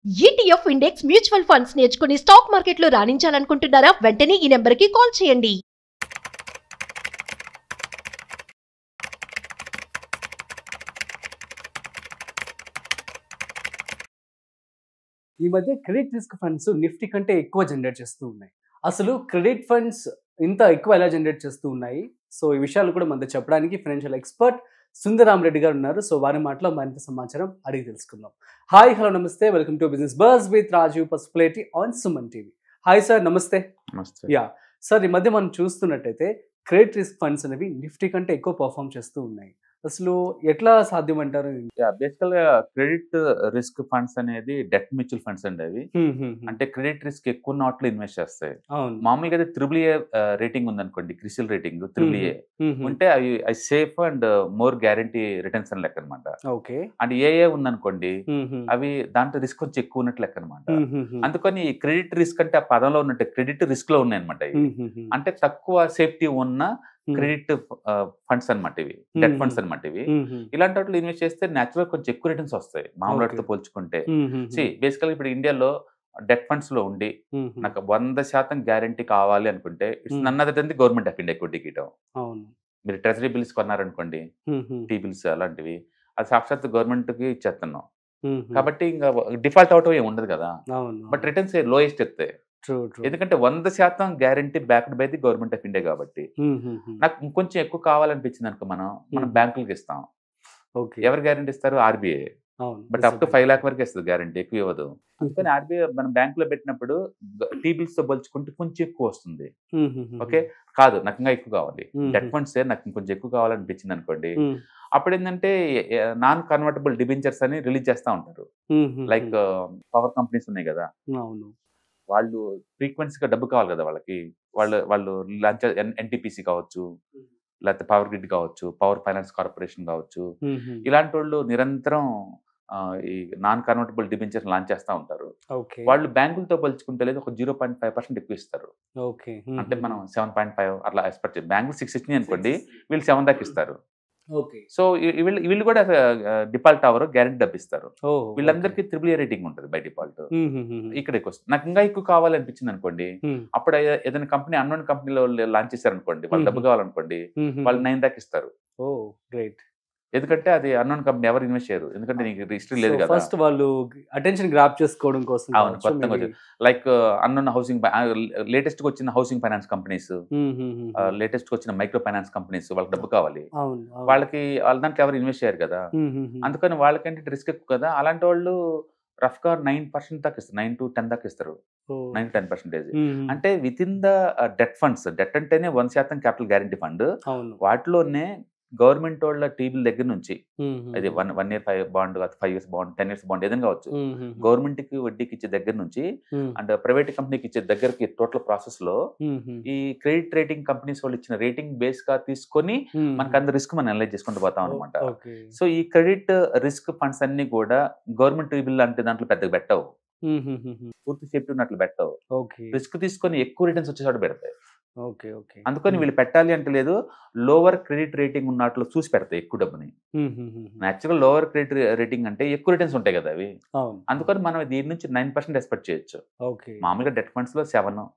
ETF index mutual funds నేర్చుకుని stock మార్కెట్లో రాణించాలనుకుంటున్నారా? వెంటనే ఈ నెంబర్కి కాల్ చేయండి. ఈ మధ్య క్రెడిట్ రిస్క్ ఫండ్స్ నిఫ్టీ కంటే ఎక్కువ జనరేట్ చేస్తూ ఉన్నాయి. అసలు క్రెడిట్ ఫండ్స్ ఇంత ఎక్కువ ఎలా జనరేట్ చేస్తూ ఉన్నాయి? సో ఈ విషయాలు కూడా మనతో చెప్పడానికి ఫైనాన్షియల్ ఎక్స్పర్ట్ సుందరామ్ రెడ్డి గారు ఉన్నారు. సో వారి మాటలో మరింత సమాచారం అడిగి తెలుసుకుందాం. హాయ్, హలో, నమస్తే, welcome to business buzz with Rajeev Pasupuleti on Suman TV. Hi sir, నమస్తే. యా సార్, ఈ మధ్య మనం చూస్తున్నట్టయితే క్రెడిట్ రిస్క్ ఫండ్స్ అనేవి నిఫ్టీ కంటే ఎక్కువ పర్ఫామ్ చేస్తూ ఉన్నాయి. అసలు ఎట్లా సాధ్యం అంటారు? బేసికల్ గా క్రెడిట్ రిస్క్ ఫండ్స్ అనేది డెట్ మ్యూచువల్ ఫండ్స్ అండి. అవి అంటే క్రెడిట్ రిస్క్ ఎక్కువ నాట్లో ఇన్వెస్ట్ చేస్తాయి. మామూలుగా అయితే త్రిబుల్ ఏ రేటింగ్ ఉందనుకోండి, క్రిసిల్ రేటింగ్ త్రిబుల్ ఏ ఉంటే అవి safe and more guarantee returns అని లెక్క అనమాట. అండ్ ఏఏ ఉందనుకోండి, అవి దాంట్లో రిస్క్ కొంచెం ఎక్కువ ఉన్నట్టు లెక్క అనమాట. అందుకని క్రెడిట్ రిస్క్ అంటే ఆ పదంలో ఉన్నట్టు క్రెడిట్ రిస్క్ లో ఉన్నాయి అనమాట. అంటే తక్కువ సేఫ్టీ ఉన్న క్రెడిట్ ఫండ్స్ అనమాట ఇవి, డెట్ ఫండ్స్ అనమాట ఇవి. ఇలాంటి వాటిలో ఇన్వెస్ట్ చేస్తే న్యాచురల్ కొంచెం ఎక్కువ రిటర్న్స్ వస్తాయి మామూలు వాటితో పోల్చుకుంటే. బేసికల్ ఇప్పుడు ఇండియాలో డెట్ ఫండ్స్ లో ఉండి నాకు 100% గ్యారంటీ కావాలి అనుకుంటే it's none other than the government of India equity గీయటం. మీరు ట్రెజరీ బిల్స్ కొన్నారనుకోండి, టీ బిల్స్ అలాంటివి, అది సాక్షాత్ గవర్నమెంట్ కి ఇచ్చేస్తున్నాం కాబట్టి ఇంకా డిఫాల్ట్ అవటం ఏమి ఉండదు కదా. బట్ రిటర్న్స్ లోయెస్ట్ ఎత్తాయి, ఎందుకంటే 100% guarantee backed by the government of India కాబట్టి. నాకు ఇంకొంచెం ఎక్కువ కావాలనిపించింది అనుకో, మనం బ్యాంకులకు ఇస్తాం. ఎవరు గ్యారంటీ ఇస్తారు? RBI. But up to 5 lakh వరకు ఇస్తుంది గ్యారంటీ, ఎక్కువ ఇవ్వదు. అందుకని ఆర్బీఐ మనం బ్యాంక్ లో పెట్టినప్పుడు టీ బిల్స్ తో పోల్చుకుంటే కొంచెం ఎక్కువ వస్తుంది. ఓకే, కాదు నాకు ఇంకా ఎక్కువ కావాలి, డెట్ ఫండ్స్ నాకు ఇంకొంచెం ఎక్కువ కావాలనిపించింది అనుకోండి, అప్పుడు ఏంటంటే నాన్ కన్వర్టబుల్ డిబెంచర్స్ అని రిలీజ్ చేస్తా ఉంటారు. లైక్ పవర్ కంపెనీస్ ఉన్నాయి కదా, వాళ్ళు ఫ్రీక్వెన్సీగా డబ్బు కావాలి కదా వాళ్ళకి, వాళ్ళు లాంచ్ ఎన్టీపీసీ కావచ్చు, లేకపోతే పవర్ గ్రిడ్ కావచ్చు, పవర్ ఫైనాన్స్ కార్పొరేషన్ కావచ్చు, ఇలాంటి వాళ్ళు నిరంతరం ఈ నాన్ కన్వర్టబుల్ డిబెంచర్ లాంచ్ చేస్తూ ఉంటారు. వాళ్ళు బ్యాంకులతో పోల్చుకుంటే లేదు, ఒక 0.5% ఎక్కువ ఇస్తారు. అంటే మనం 7.5 అట్లా ఎక్స్పెక్ట్ చేయాలి. బ్యాంకులు 6 ఇచ్చినాయి అనుకోండి, వీళ్ళు 7 దాకా ఇస్తారు. సో వీళ్ళు కూడా డిఫాల్ట్ అవరు, గ్యారెంటీ డబ్బు ఇస్తారు. వీళ్ళందరికీ త్రిబుల్ ఏ రేటింగ్ ఉంటుంది బై డిఫాల్ట్. ఇక్కడ ఎక్కువ వస్తుంది. నాకు ఇంకా ఎక్కువ కావాలనిపించింది అనుకోండి, అప్పుడు ఏదైనా కంపెనీ అన్నోన్ కంపెనీలో లాంచ్ చేశారు అనుకోండి, వాళ్ళు డబ్బు కావాలనుకోండి, వాళ్ళు 9 దాకా ఇస్తారు. ఎందుకంటే అది అన్నోన్ కంపెనీ, ఎవరు ఇన్వెస్ట్ చేయరు, ఎందుకంటే నీకు హిస్టరీ లేదు కదా. ఫస్ట్ వాళ్ళు అటెన్షన్ గ్రాప్ చేసుకోవడం కోసం. అవును, కొత్తగా లైక్ అన్నోన్ హౌసింగ్, లేటెస్ట్ గా వచ్చిన హౌసింగ్ ఫైనాన్స్ కంపెనీస్, లేటెస్ట్ గా వచ్చిన మైక్రో ఫైనాన్స్ కంపెనీస్, వాళ్ళకి డబ్బు కావాలి, వాళ్ళ దాంట్లో ఎవరు ఇన్వెస్ట్ చేయరు కదా. అందుకని వాళ్ళకంటే రిస్క్ ఎక్కువ కదా. అలాంటి వాళ్ళు రఫ్ గా 9% దాకా ఇస్తారు, 9 to 10 దాకా ఇస్తారు, 9-10%. అంటే with in the debt funds, debt అంటేనే 1% క్యాపిటల్ గ్యారంటీ ఫండ్, వాటిలోనే గవర్నమెంట్ వాళ్ళ టీబీల దగ్గర నుంచి, అది 1 year 5 bond, 5 years bond, 10 years bond ఏదైనా కావచ్చు, గవర్నమెంట్ కి వడ్డీకి ఇచ్చే దగ్గర నుంచి అండ్ ప్రైవేట్ కంపెనీకి ఇచ్చే దగ్గరకి టోటల్ ప్రాసెస్ లో ఈ క్రెడిట్ రేటింగ్ కంపెనీస్ వాళ్ళు ఇచ్చిన రేటింగ్ బేస్ గా తీసుకొని మనకు అంత రిస్క్ మనం అనలైజ్ చేసుకుంటూ పోతాం అనమాట. సో ఈ క్రెడిట్ రిస్క్ ఫండ్స్ అన్ని కూడా గవర్నమెంట్ టీబీల్ అంటే దాంట్లో పెద్దగా పెట్టవు, పూర్తి సేఫ్టీ ఉన్నట్లు పెట్టవు, రిస్క్ తీసుకొని ఎక్కువ రిటర్న్స్ వచ్చేసాడు పెడతాయి. అందుకని వీళ్ళు పెట్టాలి అంటే లేదు, లోవర్ క్రెడిట్ రేటింగ్ ఉన్నట్లు చూసి పెడతాయి ఎక్కువ డబ్బుని. నేచురల్ లోవర్ క్రెడిట్ రేటింగ్ అంటే ఎక్కువ రిటర్న్స్ ఉంటాయి కదా అవి. అందుకని మనం దీని నుంచి 9% ఎక్స్పెక్ట్ చేయొచ్చు. మామూలుగా డెట్ ఫండ్స్ లో 7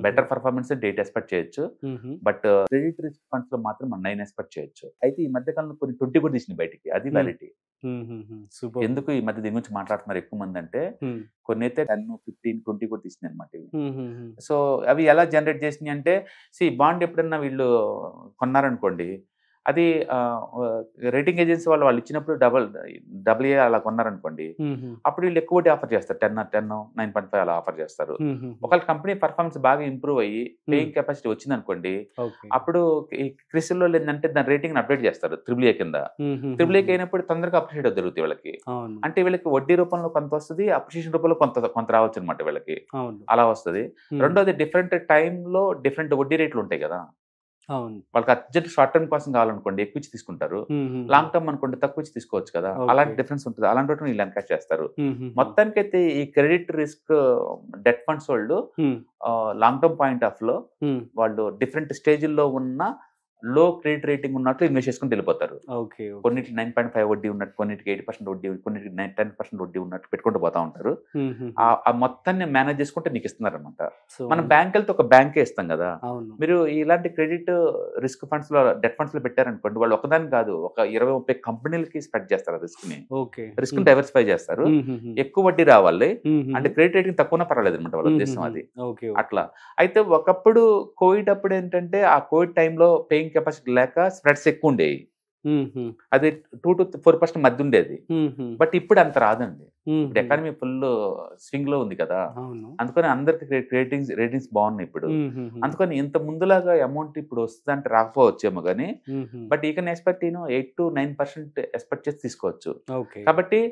బెటర్ పర్ఫార్మెన్స్ 8 ఎక్స్పెక్ట్ చేయొచ్చు. బట్ క్రెడిట్ రిస్క్ ఫండ్స్ లో మాత్రం మనం 9 ఎక్స్పెక్ట్ చేయొచ్చు. అయితే ఈ మధ్య కాలంలో కొన్ని 20 కూడా తీసినాయి బయటికి, అది వ్యాలిటీ. ఎందుకు ఈ మధ్య దీని గురించి మాట్లాడుతున్నారు ఎక్కువ మంది అంటే, కొన్ని అయితే 10, 15, 20 కూడా తీసినాయి అనమాట ఇవి. సో అవి ఎలా జనరేట్ చేసినాయి అంటే, బాండ్ ఎప్పుడన్నా వీళ్ళు కొన్నారనుకోండి, అది రేటింగ్ ఏజెన్సీ వాళ్ళు ఇచ్చినప్పుడు డబుల్ ఏ అలా కొన్నారనుకోండి, అప్పుడు వీళ్ళు ఎక్కువ ఆఫర్ చేస్తారు, 10, 9.5 అలా ఆఫర్ చేస్తారు. ఒకవేళ కంపెనీ పర్ఫార్మెన్స్ బాగా ఇంప్రూవ్ అయ్యి పేయింగ్ కెపాసిటీ వచ్చింది అనుకోండి, అప్పుడు ఈ క్రిసిల్లో ఏంటంటే దాని రేటింగ్ అప్డేట్ చేస్తారు త్రిబుల్ ఏ కింద. త్రిబుల్ ఏ అయినప్పుడు తొందరగా అప్రిషియేట్ జరుగుతుంది వీళ్ళకి. అంటే వీళ్ళకి వడ్డీ రూపంలో కొంత వస్తుంది, అప్రిషియేషన్ రూపంలో కొంత రావచ్చు అనమాట వీళ్ళకి, అలా వస్తుంది. రెండోది డిఫరెంట్ టైంలో డిఫరెంట్ వడ్డీ రేట్లు ఉంటాయి కదా. వాళ్ళకి అర్జెంట్ షార్ట్ టర్మ్ కోసం కావాలనుకోండి ఎక్కువ ఇచ్చి తీసుకుంటారు, లాంగ్ టర్మ్ అనుకోండి తక్కువ ఇచ్చి తీసుకోవచ్చు కదా. అలాంటి డిఫరెన్స్ ఉంటుంది, అలాంటి వాటిని వీళ్ళు ఎన్కాష్ చేస్తారు. మొత్తానికైతే ఈ క్రెడిట్ రిస్క్ డెట్ ఫండ్స్ వాళ్ళు లాంగ్ టర్మ్ పాయింట్ ఆఫ్ లో వాళ్ళు డిఫరెంట్ స్టేజ్ల్లో ఉన్న లో క్రెడిట్ రేటింగ్ ఉన్నట్లు ఇన్వెస్ట్ చేసుకుని వెళ్ళిపోతారు. ఓకే. కొన్నిటికి 9.5 వడ్డీ ఉన్నట్టు, కొన్నిటికి 8% వడ్డీ, కొన్నిటికి 10% వడ్డీ ఉన్నట్టు పెట్టుకుంటూ పోతా ఉంటారు. ఆ మొత్తాన్ని మేనేజ్ చేసుకుంటే మీకు ఇస్తున్నారు అనమాట. మనం బ్యాంక్ వెళ్తే ఒక బ్యాంకే ఇస్తాం కదా. మీరు ఇలాంటి క్రెడిట్ రిస్క్ ఫండ్స్ లో, డెట్ ఫండ్స్ లో పెట్టారనుకోండి, వాళ్ళు ఒకదాని కాదు ఒక 20-30 కంపెనీలకి స్ప్రెడ్ చేస్తారు రిస్క్ ని డైవర్సిఫై చేస్తారు. ఎక్కువ వడ్డీ రావాలి అంటే క్రెడిట్ రేటింగ్ తక్కువ పర్వాలేదు అనమాట వాళ్ళ ఉద్దేశం అది. అట్లా అయితే ఒకప్పుడు కోవిడ్ అప్పుడు ఏంటంటే ఆ కోవిడ్ టైంలో పేయింగ్ కెపాసిటీ లేక స్ప్రెడ్స్ ఎక్కువ ఉండేవి. అది 2 to 4% మధ్య ఉండేది. బట్ ఇప్పుడు అంత రాదండి. ఇప్పుడు ఎకానమీ ఫుల్ స్వింగ్ లో ఉంది కదా, అందుకని అందరికి రేటింగ్స్ బాగున్నాయి ఇప్పుడు. అందుకని ఇంత ముందులాగా అమౌంట్ ఇప్పుడు వస్తుందంటే రాకపోవచ్చేమో కానీ, బట్ ఈ కెన్ ఎక్స్పెక్ట్ 8 to 9% ఎక్స్పెక్ట్ చేసి తీసుకోవచ్చు. కాబట్టి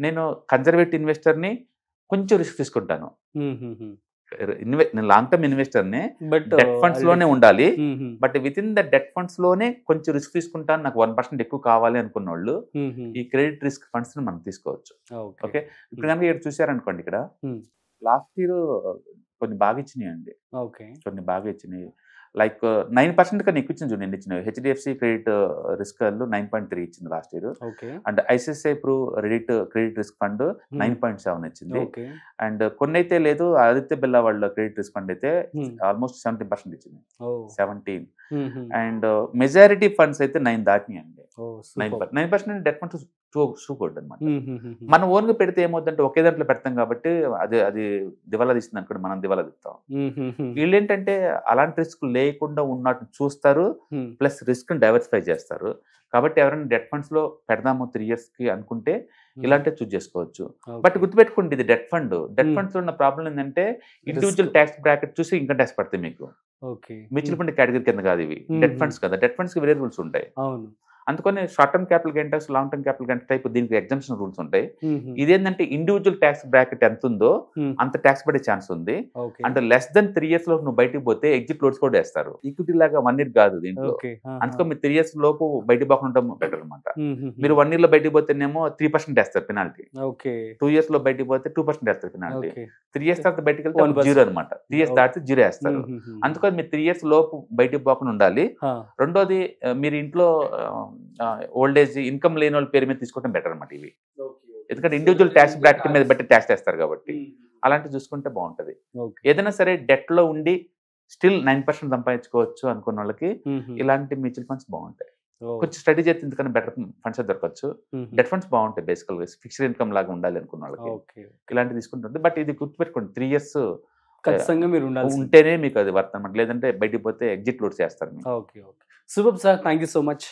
నేను కన్జర్వేటివ్ ఇన్వెస్టర్ ని, కొంచెం రిస్క్ తీసుకుంటాను. నేను లాంగ్ టర్మ్ ఇన్వెస్టర్ ని, డెట్ ఫండ్స్ లోనే ఉండాలి. But with in the debt funds లోనే కొంచెం రిస్క్ తీసుకుంటాను. నాకు 1% ఎక్కువ కావాలి అనుకున్న వాళ్ళు ఈ క్రెడిట్ రిస్క్ ఫండ్స్ ని మనం తీసుకోవచ్చు. ఓకే, ఇప్పుడు కనుక ఇక్కడ చూసారనుకోండి, ఇక్కడ లాస్ట్ ఇయర్ కొన్ని బాగా ఇచ్చినాయి అండి. కొన్ని బాగా ఇచ్చినాయి. లైక్ 9% కన్నా ఎక్కువ ఇచ్చింది. నేను ఇచ్చిన హెచ్డిఎఫ్సి క్రెడిట్ రిస్క్ 9.3 ఇచ్చింది last year. And ICICI Pru credit risk fund 9.7 ఇచ్చింది. అండ్ కొన్ని అయితే లేదు, ఆదిత్య బిర్లా వాళ్ళ క్రెడిట్ రిస్క్ ఫండ్ అయితే ఆల్మోస్ట్ 17% ఇచ్చింది. 17. అండ్ మెజారిటీ ఫండ్స్ అయితే 9 దాటినాయి అండి. 9% డెట్ ఫండ్స్ గుడ్ అనమాట. మనం ఓన్ గా పెడితే ఏమవుతుందంటే ఒకే దాంట్లో పెడతాం కాబట్టి అది దివాలా తీస్తుంది అనుకోండి, మనం దివాలా తీస్తాం. వీళ్ళు ఏంటంటే అలాంటి రిస్క్ లేకుండా ఉన్నట్టు చూస్తారు, ప్లస్ రిస్క్ ని డైవర్సిఫై చేస్తారు. కాబట్టి ఎవరైనా డెట్ ఫండ్స్ లో పెడదాము 3 years కి అనుకుంటే ఇలాంటివి చూస్ చేసుకోవచ్చు. బట్ గుర్తుపెట్టుకోండి, ఇది డెట్ ఫండ్. డెట్ ఫండ్స్ లో ఉన్న ప్రాబ్లం ఏంటంటే ఇండివిజువల్ ట్యాక్స్ బ్రాకెట్ చూసి ఇన్కమ్ ట్యాక్స్ పడతాయి మీకు. మ్యూచువల్ ఫండ్ కేటగిరీ కింద కాదు ఇవి, డెట్ ఫండ్స్ కదా. డెట్ ఫండ్స్ కి వేరే రూల్స్ ఉంటాయి. అందుకని short term capital gain tax, long term capital gain type దీనికి ఎగ్జామ్షన్ రూల్స్ ఉంటాయి. ఇదేంటంటే ఇండివిజువల్ ట్యాక్స్ బ్రాకెట్ ఎంత ఉందో అంత ట్యాక్స్ పడే ఛాన్స్ ఉంది. అంటే less than 3 years లో నువ్వు బయటకు పోతే ఎగ్జిట్ లోడ్స్ కూడా వేస్తారు. ఈక్విటీ లాగా 1 year కాదు దీంట్లో. అందుకని మీరు 3 years లోపు బయటకు పోకుండా బెటర్ అనమాట. మీరు 1 year లో బయటకు పోతేనేమో 3% వేస్తారు పెనాల్టీ. 2 years లో బయటకు పోతే 2% వేస్తారు పెనాల్టీ. 3 years తర్వాత బయటకు వెళ్తే 0 అనమాట. 3 years దాటితే 0 వేస్తారు. అందుకని మీరు 3 years లోపు బయటకు పోకుండా ఉండాలి. రెండోది, మీరు ఇంట్లో ఓల్డ్ ఏజ్ ఇన్కమ్ లేని వాళ్ళ పేరు మీద తీసుకోవడం బెటర్ అనమాట ఇవి. ఎందుకంటే ఇండివిజువల్ ట్యాక్స్ బ్రాకెట్ మీద బట్టి ట్యాక్స్ వేస్తారు కాబట్టి అలాంటివి చూసుకుంటే బాగుంటది. ఏదైనా సరే డెట్ లో ఉండి స్టిల్ 9% సంపాదించుకోవచ్చు అనుకున్న వాళ్ళకి ఇలాంటి మ్యూచువల్ ఫండ్స్ బాగుంటాయి. కొంచెం స్టడీ చేస్తే ఎందుకని బెటర్ ఫండ్స్ దొరకచ్చు. డెట్ ఫండ్స్ బాగుంటాయి బేసికల్ గా, ఫిక్స్డ్ ఇన్కమ్ లాగా ఉండాలి అనుకున్న వాళ్ళకి ఇలాంటి తీసుకుంటుంది. బట్ ఇది గుర్తుపెట్టుకోండి, 3 years ఖచ్చితంగా మీరు ఉంటేనే మీకు అది వర్త్ అనమాట. లేదంటే బయటికి పోతే ఎగ్జిట్ లోడ్ చేస్తారు. Super sir, thank you so much.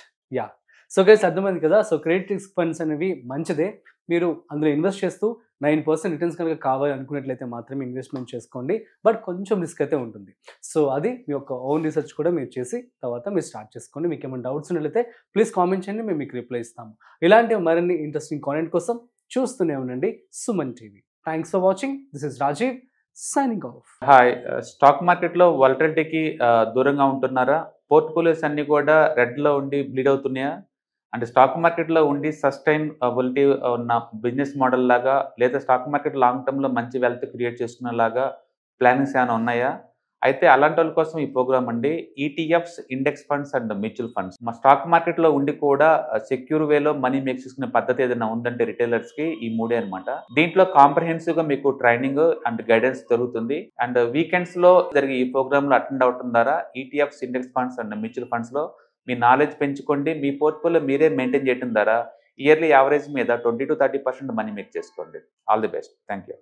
So guys, అర్థమైంది కదా. సో క్రెడిట్ రిస్క్ ఫండ్స్ అనేవి మంచిదే. మీరు అందులో ఇన్వెస్ట్ చేస్తూ 9% రిటర్న్స్ కనుక కావాలి అనుకున్నట్లయితే మాత్రమే ఇన్వెస్ట్మెంట్ చేసుకోండి. బట్ కొంచెం రిస్క్ అయితే ఉంటుంది. సో అది మీ యొక్క ఓన్ రీసెర్చ్ కూడా మీరు చేసి తర్వాత మీరు స్టార్ట్ చేసుకోండి. మీకు ఏమైనా డౌట్స్ ఉన్నట్లయితే ప్లీజ్ కామెంట్ చేయండి, మేము మీకు రిప్లై ఇస్తాము. ఇలాంటి మరిన్ని ఇంట్రెస్టింగ్ కాంటెంట్ కోసం చూస్తూనే ఉండండి Suman TV. Thanks for watching. This is Rajeev signing off. Hi, stock market లో వాలటిలిటీకి దూరంగా ఉంటున్నారా? పోర్ట్ఫోలియోస్ అన్ని కూడా రెడ్ లో ఉండి బ్లీడ్ అవుతున్నాయా? అంటే స్టాక్ మార్కెట్ లో ఉండి సస్టైనబిలిటీ ఉన్న బిజినెస్ మోడల్ లాగా, లేదా స్టాక్ మార్కెట్ లాంగ్ టర్మ్ లో మంచి వెల్త్ క్రియేట్ చేసుకునేలాగా ప్లానింగ్స్ ఏమైనా ఉన్నాయా? అయితే అలాంటి వాళ్ళ కోసం ఈ ప్రోగ్రామ్ అండి. ETFs, index funds and mutual funds. మా స్టాక్ మార్కెట్ లో ఉండి కూడా సెక్యూర్ వేలో మనీ మేక్ చేసుకునే పద్ధతి ఏదైనా ఉందంటే రిటైలర్స్ కి ఈ 3 అనమాట. దీంట్లో కాంప్రహెన్సివ్ గా మీకు ట్రైనింగ్ అండ్ గైడెన్స్ జరుగుతుంది. అండ్ వీకెండ్స్ లో జరిగే ఈ ప్రోగ్రామ్ లో అటెండ్ అవడం ద్వారా ETFs, index funds and mutual funds లో మీ నాలెడ్జ్ పెంచుకోండి. మీ పోర్ట్ఫోలియో మీరే మెయింటైన్ చేయడం ద్వారా ఇయర్లీ యావరేజ్ మీద 20 to 30% మనీ మేక్ చేసుకోండి. All the best. Thank you.